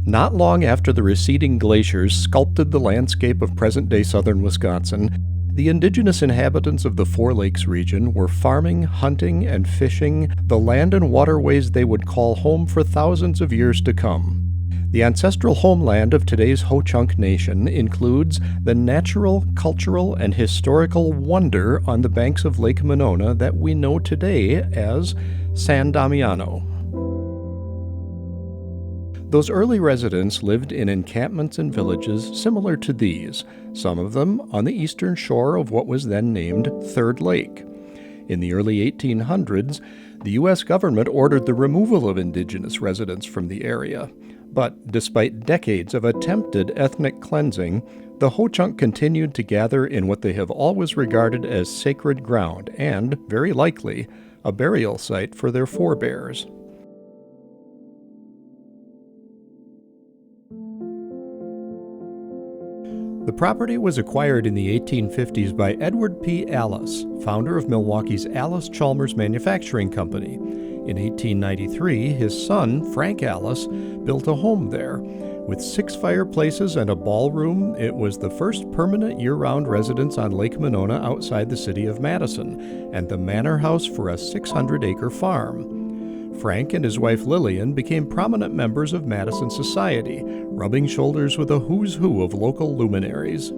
Not long after the receding glaciers sculpted the landscape of present-day southern Wisconsin, the indigenous inhabitants of the Four Lakes region were farming, hunting, and fishing the land and waterways they would call home for thousands of years to come. The ancestral homeland of today's Ho-Chunk Nation includes the natural, cultural, and historical wonder on the banks of Lake Monona that we know today as San Damiano. Those early residents lived in encampments and villages similar to these, some of them on the eastern shore of what was then named Third Lake. In the early 1800s, the U.S. government ordered the removal of indigenous residents from the area. But despite decades of attempted ethnic cleansing, the Ho-Chunk continued to gather in what they have always regarded as sacred ground and, very likely, a burial site for their forebears. The property was acquired in the 1850s by Edward P. Allis, founder of Milwaukee's Allis-Chalmers Manufacturing Company. In 1893, his son, Frank Allis, built a home there. With 6 fireplaces and a ballroom, it was the first permanent year-round residence on Lake Monona outside the city of Madison, and the manor house for a 600-acre farm. Frank and his wife Lillian became prominent members of Madison society, rubbing shoulders with a who's who of local luminaries.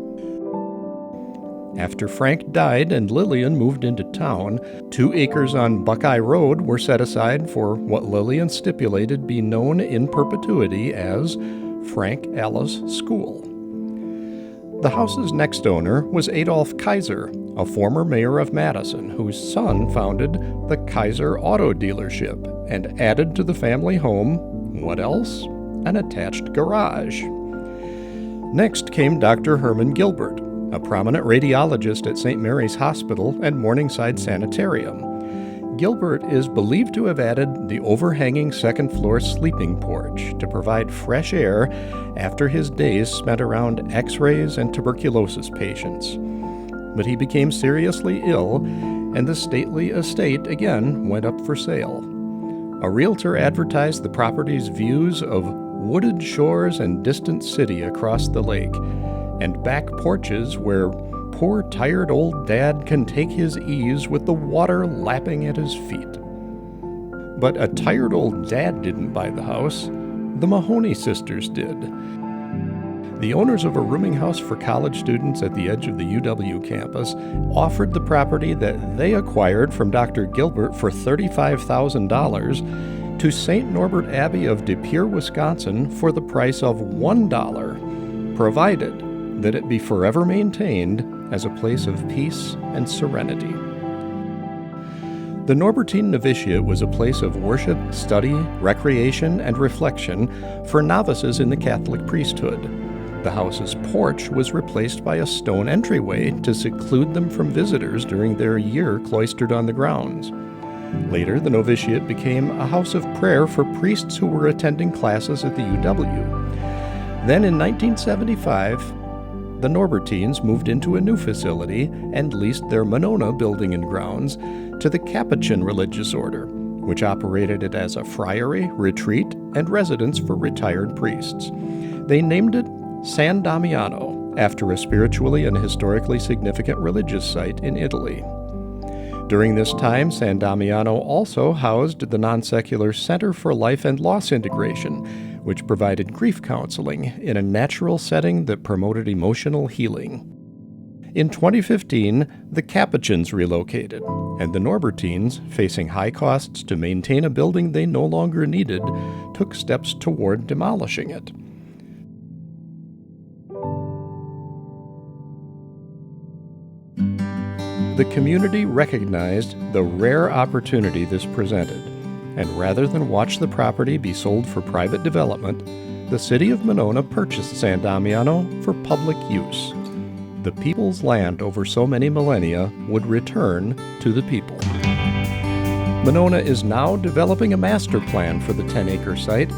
After Frank died and Lillian moved into town, 2 acres on Buckeye Road were set aside for what Lillian stipulated be known in perpetuity as Frank Allis School. The house's next owner was Adolph Kaiser, a former mayor of Madison, whose son founded the Kaiser Auto Dealership and added to the family home, what else? An attached garage. Next came Dr. Herman Gilbert, a prominent radiologist at St. Mary's Hospital and Morningside Sanitarium. Gilbert is believed to have added the overhanging second-floor sleeping porch to provide fresh air after his days spent around X-rays and tuberculosis patients. But he became seriously ill, and the stately estate again went up for sale. A realtor advertised the property's views of wooded shores and distant city across the lake, and back porches where poor tired old dad can take his ease with the water lapping at his feet. But a tired old dad didn't buy the house. The Mahoney sisters did. The owners of a rooming house for college students at the edge of the UW campus offered the property that they acquired from Dr. Gilbert for $35,000 to St. Norbert Abbey of De Pere, Wisconsin for the price of $1, provided that it be forever maintained as a place of peace and serenity. The Norbertine Novitiate was a place of worship, study, recreation, and reflection for novices in the Catholic priesthood. The house's porch was replaced by a stone entryway to seclude them from visitors during their year cloistered on the grounds. Later, the novitiate became a house of prayer for priests who were attending classes at the UW. Then in 1975, the Norbertines moved into a new facility and leased their Monona building and grounds to the Capuchin religious order, which operated it as a friary, retreat, and residence for retired priests. They named it San Damiano, after a spiritually and historically significant religious site in Italy. During this time, San Damiano also housed the non-secular Center for Life and Loss Integration, which provided grief counseling in a natural setting that promoted emotional healing. In 2015, the Capuchins relocated, and the Norbertines, facing high costs to maintain a building they no longer needed, took steps toward demolishing it. The community recognized the rare opportunity this presented, and rather than watch the property be sold for private development, the City of Monona purchased San Damiano for public use. The people's land over so many millennia would return to the people. Monona is now developing a master plan for the 10-acre site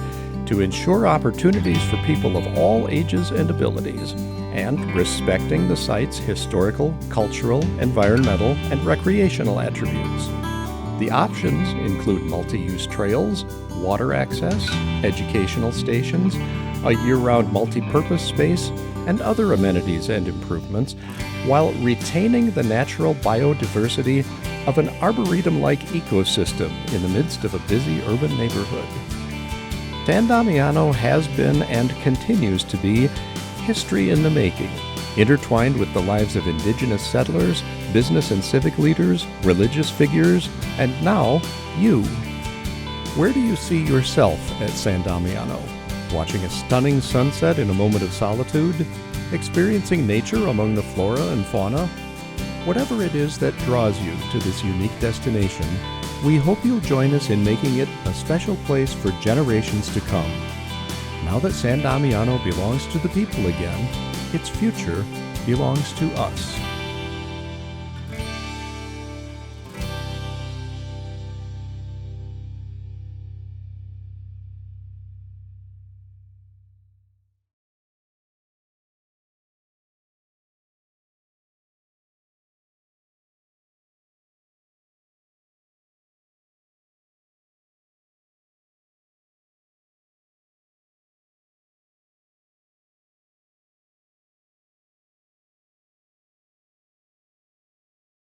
to ensure opportunities for people of all ages and abilities, and respecting the site's historical, cultural, environmental, and recreational attributes. The options include multi-use trails, water access, educational stations, a year-round multi-purpose space, and other amenities and improvements, while retaining the natural biodiversity of an arboretum-like ecosystem in the midst of a busy urban neighborhood. San Damiano has been and continues to be history in the making, intertwined with the lives of indigenous settlers, business and civic leaders, religious figures, and now you. Where do you see yourself at San Damiano? Watching a stunning sunset in a moment of solitude? Experiencing nature among the flora and fauna? Whatever it is that draws you to this unique destination, we hope you'll join us in making it a special place for generations to come. Now that San Damiano belongs to the people again, its future belongs to us.